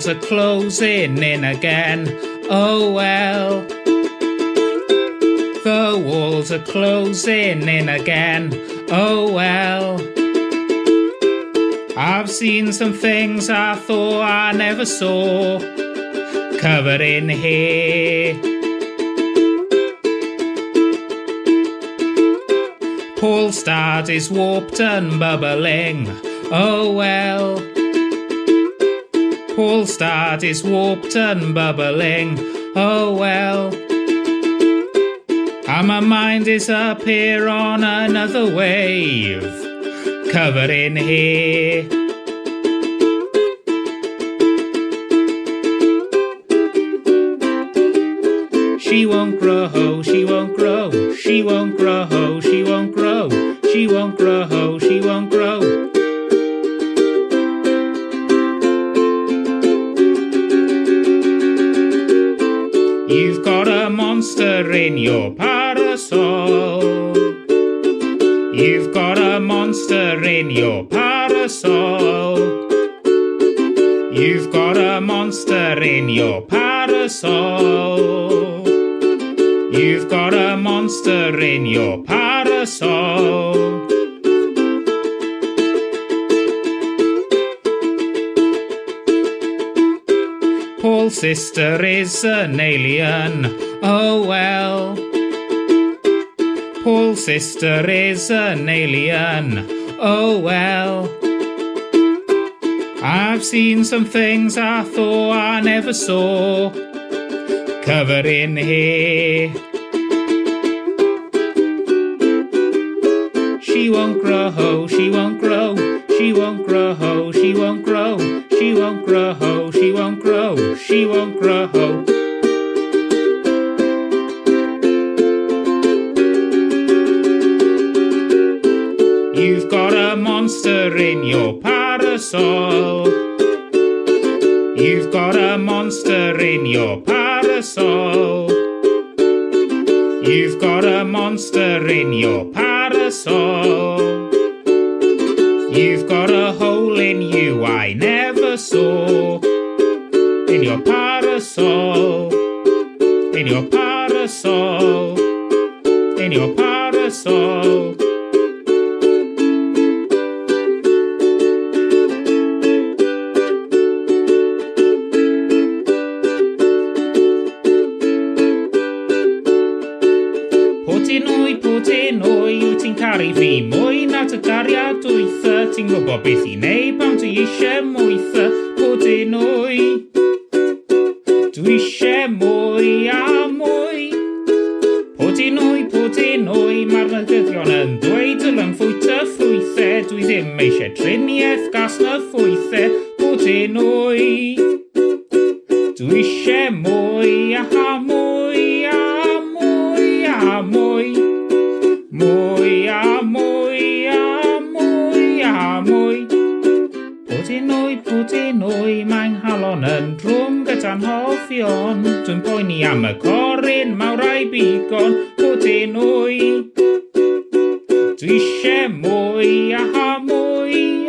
are closing in again. Oh well. The walls are closing in again. Oh well. I've seen some things I thought I never saw, covered in hair. Polestad is warped and bubbling. Oh well. Polestad is warped and bubbling. Oh well. And my mind is up here on another wave, covered in hair. She won't grow, she won't grow, she won't grow, she won't grow, she won't grow, she won't grow. You've got a monster in your parasol. You've got a monster in your parasol. You've got a monster in your parasol. You've got a monster in your parasol. Paul's sister is an alien. Oh well. Paul's sister is an alien. Oh well. I've seen some things I thought I never saw, covered in hair. She won't grow, she won't grow, she won't grow, she won't grow, she won't grow, she won't grow, she won't grow. You've got a monster in your parasol. You've got a monster in your parasol. You've got a monster in your parasol. You've got a hole in you I never saw, in your parasol, in your parasol, in your parasol. Pwdin Wy, wyt ti'n caru fi mwy na dy gariad dwytha? Ti'n gwybod beth i neud pan dwi eisiau mwytha? Pwdin Wy, dwi eisiau mwy a mwy. Pwdin Wy, mae'r newyddion yn dweud dylen ffwyta ffrwythau. Dwi ddim eisiau triniaeth gas na ffwythau. Pwdin Wy, dwi eisiau mwy a mwy a mwy a mwy. Mwy a mwy a mwy a mwy. Pwdin Wy, mae'n halon yn drwm gyda'n hoffion. Dwi'n poeni am y corin mawr a'i bigon. Pwdin Wy, dwi eisiau mwy a mwy